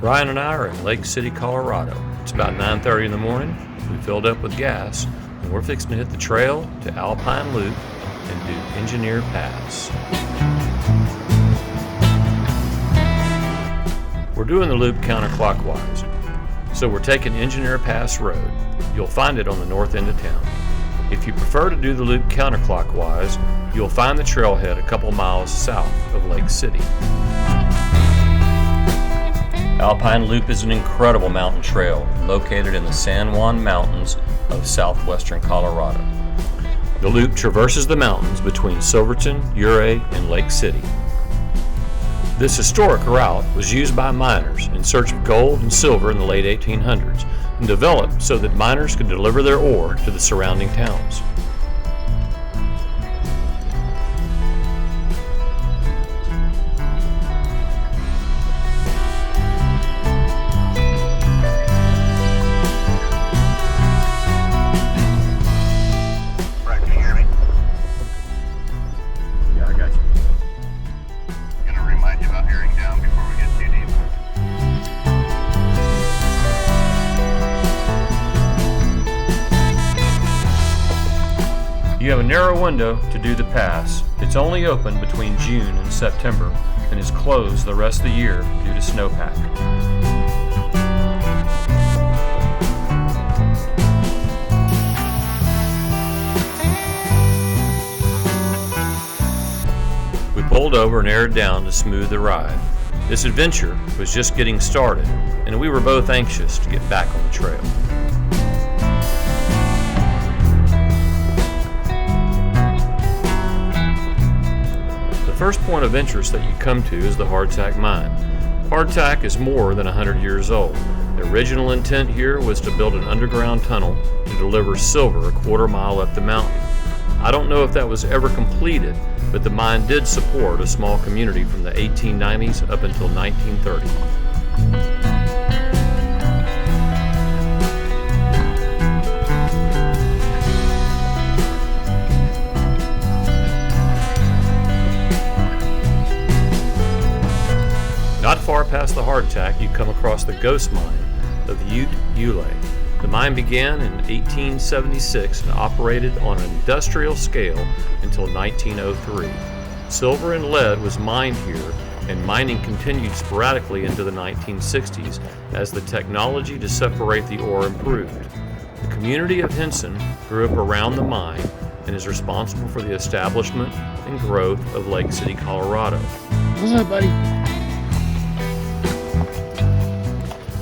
Ryan and I are in Lake City, Colorado. It's about 9:30 in the morning. We filled up with gas, and we're fixing to hit the trail to Alpine Loop and do Engineer Pass. We're doing the loop counterclockwise, so we're taking Engineer Pass Road. You'll find it on the north end of town. If you prefer to do the loop counterclockwise, you'll find the trailhead a couple miles south of Lake City. Alpine Loop is an incredible mountain trail located in the San Juan Mountains of southwestern Colorado. The loop traverses the mountains between Silverton, Ouray, and Lake City. This historic route was used by miners in search of gold and silver in the late 1800s and developed so that miners could deliver their ore to the surrounding towns. You have a narrow window to do the pass. It's only open between June and September and is closed the rest of the year due to snowpack. We pulled over and aired down to smooth the ride. This adventure was just getting started, and we were both anxious to get back on the trail. The first point of interest that you come to is the hardtack mine. Hardtack is more than 100 years old. The original intent here was to build an underground tunnel to deliver silver a quarter mile up the mountain. I don't know if that was ever completed, but the mine did support a small community from the 1890s up until 1930. Not far past the hardtack, you come across the ghost mine of Ouray. The mine began in 1876 and operated on an industrial scale until 1903. Silver and lead was mined here, and mining continued sporadically into the 1960s as the technology to separate the ore improved. The community of Henson grew up around the mine and is responsible for the establishment and growth of Lake City, Colorado. What's up, buddy?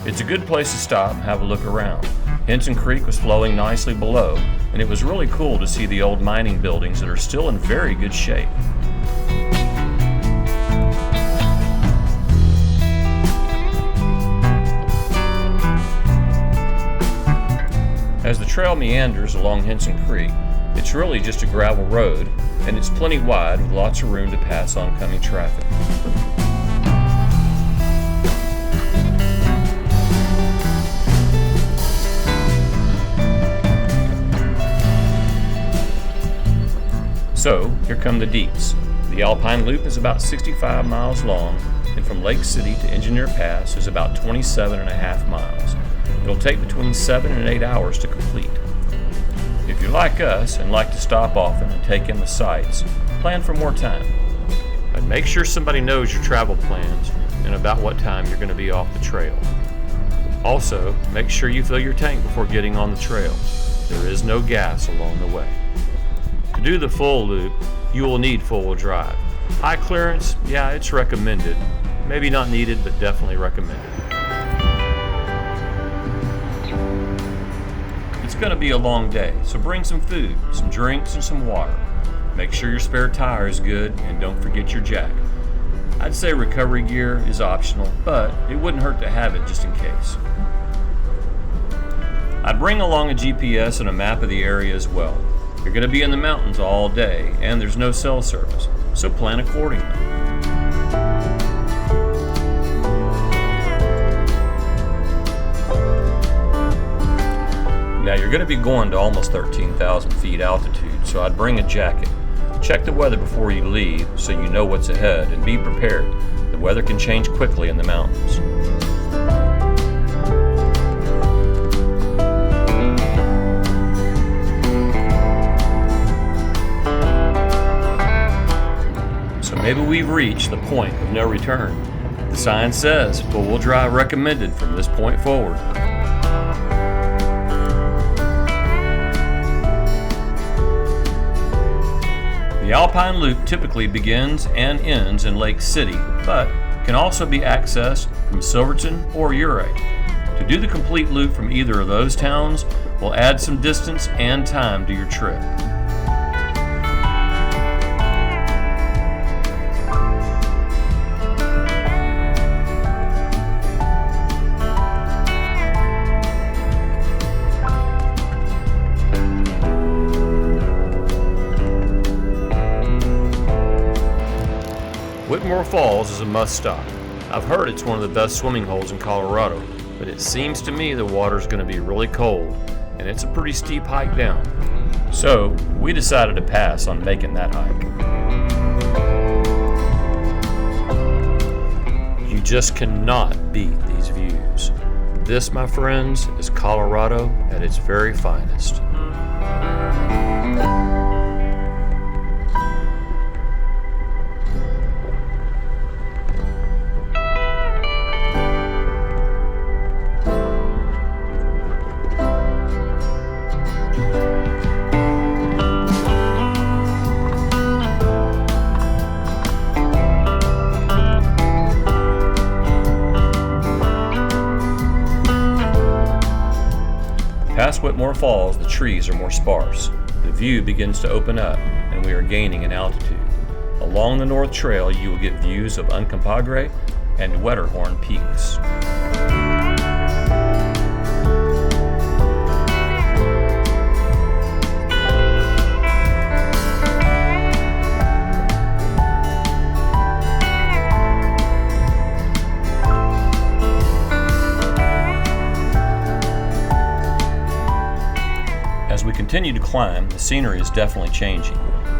It's a good place to stop and have a look around. Henson Creek was flowing nicely below, and it was really cool to see the old mining buildings that are still in very good shape. As the trail meanders along Henson Creek, it's really just a gravel road, and it's plenty wide with lots of room to pass oncoming traffic. So, here come the deets. The Alpine Loop is about 65 miles long, and from Lake City to Engineer Pass is about 27.5 miles. It'll take between 7 and 8 hours to complete. If you're like us and like to stop often and take in the sights, plan for more time. But make sure somebody knows your travel plans and about what time you're going to be off the trail. Also, make sure you fill your tank before getting on the trail. There is no gas along the way. To do the full loop, you will need four-wheel drive. High clearance, yeah, it's recommended. Maybe not needed, but definitely recommended. It's going to be a long day, so bring some food, some drinks, and some water. Make sure your spare tire is good, and don't forget your jacket. I'd say recovery gear is optional, but it wouldn't hurt to have it just in case. I'd bring along a GPS and a map of the area as well. You're going to be in the mountains all day, and there's no cell service, so plan accordingly. Now you're going to be going to almost 13,000 feet altitude, so I'd bring a jacket. Check the weather before you leave so you know what's ahead, and be prepared. The weather can change quickly in the mountains. Maybe we've reached the point of no return. The sign says four-wheel drive recommended from this point forward. The Alpine Loop typically begins and ends in Lake City, but can also be accessed from Silverton or Ouray. To do the complete loop from either of those towns will add some distance and time to your trip. Whitmore Falls is a must-stop. I've heard it's one of the best swimming holes in Colorado, but it seems to me the water's going to be really cold, and it's a pretty steep hike down. So, we decided to pass on making that hike. You just cannot beat these views. This, my friends, is Colorado at its very finest. Past Whitmore Falls, the trees are more sparse. The view begins to open up, and we are gaining in altitude. Along the North Trail, you will get views of Uncompahgre and Wetterhorn peaks. As we continue to climb, the scenery is definitely changing.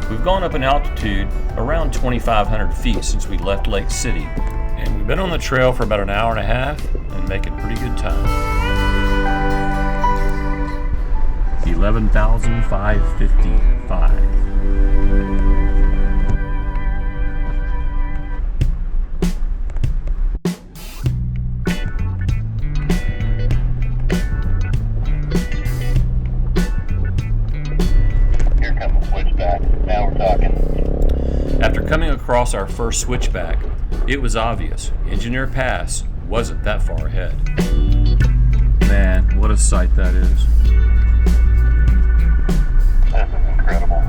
We've gone up in altitude around 2,500 feet since we left Lake City, and we've been on the trail for about an hour and a half and making pretty good time. 11,555. After coming across our first switchback, it was obvious Engineer Pass wasn't that far ahead. Man, what a sight that is. This is incredible.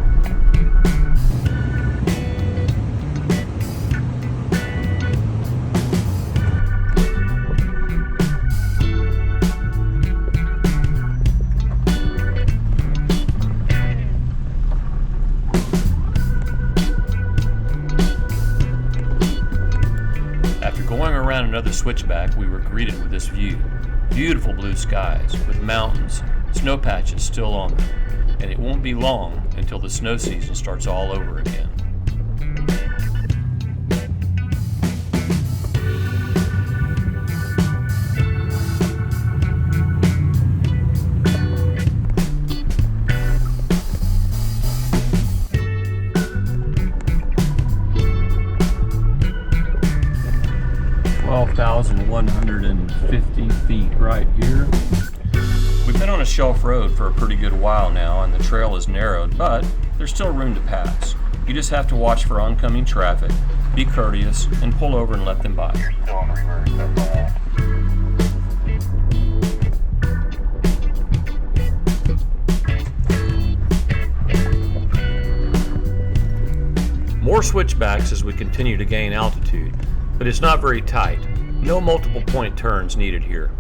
Going around another switchback, we were greeted with this view. Beautiful blue skies with mountains, snow patches still on them, and it won't be long until the snow season starts all over again. (12,150 feet right here. We've been on a shelf road for a pretty good while now, and the trail is narrowed, but there's still room to pass. You just have to watch for oncoming traffic, be courteous, and pull over and let them by. You're still in reverse, that's all. More switchbacks as we continue to gain altitude, but it's not very tight. No multiple point turns needed here.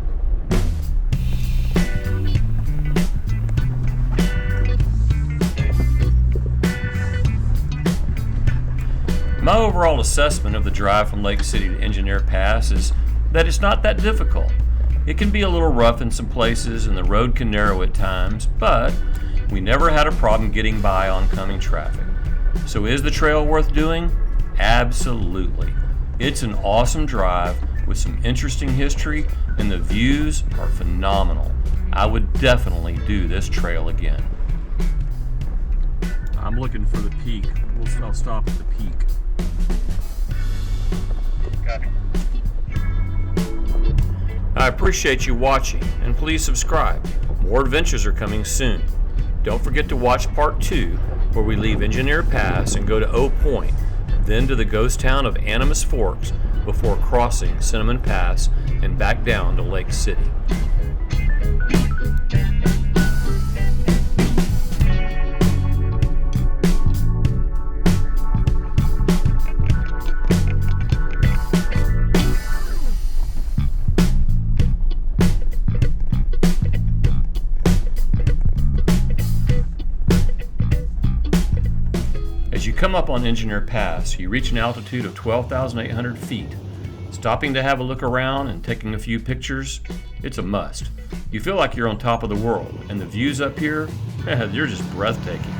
My overall assessment of the drive from Lake City to Engineer Pass is that it's not that difficult. It can be a little rough in some places and the road can narrow at times, but we never had a problem getting by oncoming traffic. So is the trail worth doing? Absolutely. It's an awesome drive with some interesting history, and the views are phenomenal. I would definitely do this trail again. I'm looking for the peak. I'll stop at the peak. I appreciate you watching, and please subscribe. More adventures are coming soon. Don't forget to watch part 2, where we leave Engineer Pass and go to O Point, then to the ghost town of Animas Forks before crossing Cinnamon Pass and back down to Lake City. As you come up on Engineer Pass, you reach an altitude of 12,800 feet. Stopping to have a look around and taking a few pictures, it's a must. You feel like you're on top of the world, and the views up here, they're just breathtaking.